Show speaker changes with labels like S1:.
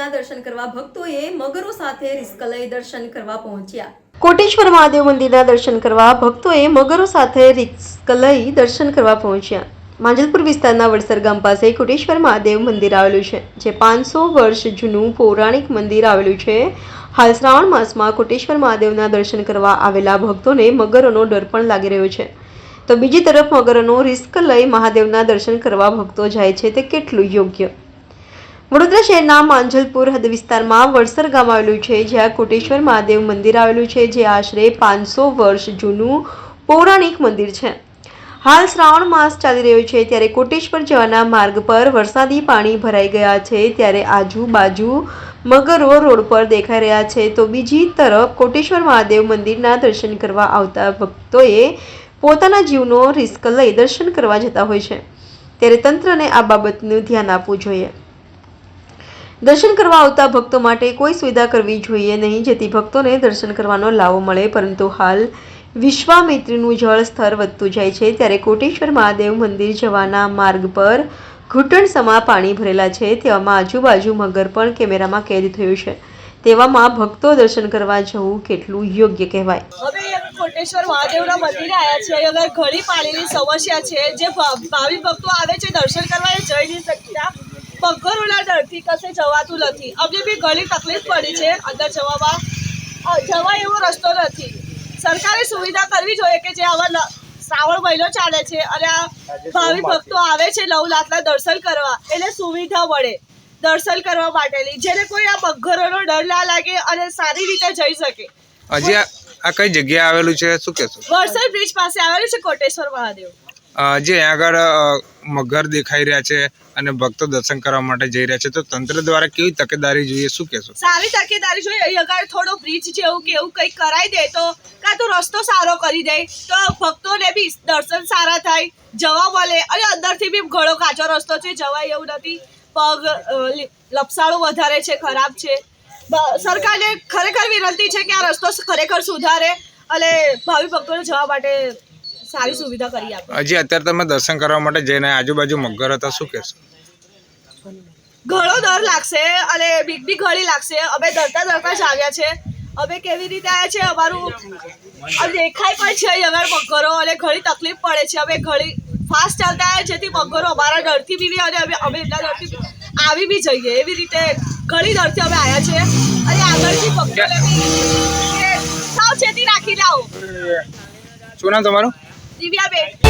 S1: મંદિરના દર્શન કરવા ભક્તોએ મગરો સાથે રિસ્ક લઈ દર્શન કરવા પહોંચ્યા।
S2: કોટેશ્વર મહાદેવ મંદિરના દર્શન કરવા ભક્તોએ મગરો સાથે રિસ્ક લઈ દર્શન કરવા પહોંચ્યા। માંજલપુર વિસ્તારના વડસર ગામ પાસે કોટેશ્વર મહાદેવ મંદિર આવેલું છે, જે 500 વર્ષ જૂનું પૌરાણિક મંદિર આવેલું છે। હાલ શ્રાવણ માસમાં કોટેશ્વર મહાદેવના દર્શન કરવા આવેલા ભક્તોને મગરોનો ડર પણ લાગી રહ્યો છે, તો બીજી તરફ મગરોનો રિસ્ક લઈ મહાદેવના દર્શન કરવા ભક્તો જાય છે તે કેટલું યોગ્ય? વડોદરા શહેરના માંજલપુર હદ વિસ્તારમાં વડસર ગામ આવેલું છે, જ્યાં કોટેશ્વર મહાદેવ મંદિર આવેલું છે, જે આશરે 500 વર્ષ જૂનું પૌરાણિક મંદિર છે। હાલ શ્રાવણ માસ ચાલી રહ્યો છે, ત્યારે કોટેશ્વર જવાના માર્ગ પર વરસાદી પાણી ભરાઈ ગયા છે, ત્યારે આજુબાજુ મગરો રોડ પર દેખાઈ રહ્યા છે, તો બીજી તરફ કોટેશ્વર મહાદેવ મંદિરના દર્શન કરવા આવતા ભક્તોએ પોતાના જીવનો રિસ્ક લઈ દર્શન કરવા જતા હોય છે, ત્યારે તંત્રને આ બાબતનું ધ્યાન આપવું જોઈએ। દર્શન કરવા આવતા ભક્તો માટે કોઈ સુવિધા કરવી જોઈએ નહીં, જેથી ભક્તોને દર્શન કરવાનો લાવો મળે, પરંતુ હાલ વિશ્વામિત્રીનું જળ સ્તર વધતું જાય છે, ત્યારે કોટેશ્વર મહાદેવ મંદિર જવાના માર્ગ પર ઘૂંટણસમા પાણી ભરેલા છે, તેવામાં આજુબાજુ મગર પણ કેમેરામાં કેદ થયું છે, તેવામાં ભક્તો દર્શન કરવા જવું કેટલું યોગ્ય કહેવાય?
S3: હવે કોટેશ્વર મહાદેવના મંદિરે આવ્યા છે, અગર ઘણી પાણીની સમસ્યા છે, જે ભાવિ ભક્તો આવે છે દર્શન કરવા એ જઈ નહીં શકતા, મગરોના ડરથી કશે જવાતું નથી। અમને બી ઘણી તકલીફ પડી છે અંદર જવા એવો રસ્તો નથી। સરકારે સુવિધા કરવી જોઈએ કે જે આવા શ્રાવણ મહિનો ચાલે છે અને આ ભાવિ ભક્તો આવે છે 9 લાખના દર્શન કરવા, એને સુવિધા મળે દર્શન કરવા માટેની, જેને કોઈ આ મગરોનો ડર ના લાગે અને સારી રીતે જઈ શકે।
S4: હજી આ કઈ જગ્યાએ આવેલું છે, શું કહેશો?
S3: વડસર બ્રિજ પાસે આવેલું છે કોટેશ્વર મહાદેવ।
S4: જે આગળ મગર દેખાઈ રહ્યા છે અને ભક્તો દર્શન કરવા માટે જઈ રહ્યા છે, તો તંત્ર દ્વારા કેવી તકેદારી જોઈએ, શું કહેશો?
S3: સારી તકેદારી જોઈએ। અહીં આગળ થોડો બ્રિજ જેવું કે એવું કંઈક કરાવી દે તો, કાં તો રસ્તો સારો કરી દે તો ભક્તોને બી દર્શન સારા થાય, જવા મળે, અને અંદરથી બી ઘણો કાચો રસ્તો છે, જવાય એવું નથી, પગ લપસાળું વધારે છે, ખરાબ છે। સરકારને ખરેખર વિનંતી છે કે આ રસ્તો ખરેખર સુધારે અને ભાવિ ભક્તોને જવા માટે સારી સુવિધા કરી આપે।
S4: હજી અત્યારે તમે દર્શન કરવા માટે જઈને આજુબાજુ મગર હતા, શું કહેશો?
S3: ઘણો ડર લાગશે અને બીક બી ઘણી લાગશે। અમે ડરતા જ આવ્યા છે, અમે કેવી રીતે આવ્યા છે અમારું દેખાય પણ છે અહીં આગળ મગરો, અને ઘણી તકલીફ પડે છે। અમે ઘણી ફાસ્ટ ચાલતા આવ્યા, જેથી મગરો અમારા ડરથી બી અને અમે એટલા ડરથી આવી બી જઈએ, એવી રીતે ઘણી ડરથી અમે આવ્યા છે, અને આગળથી ભક્તોને બી સાવચેતી રાખી લાવો।
S4: શું નામ તમારું?
S3: દિવ્યાબેન।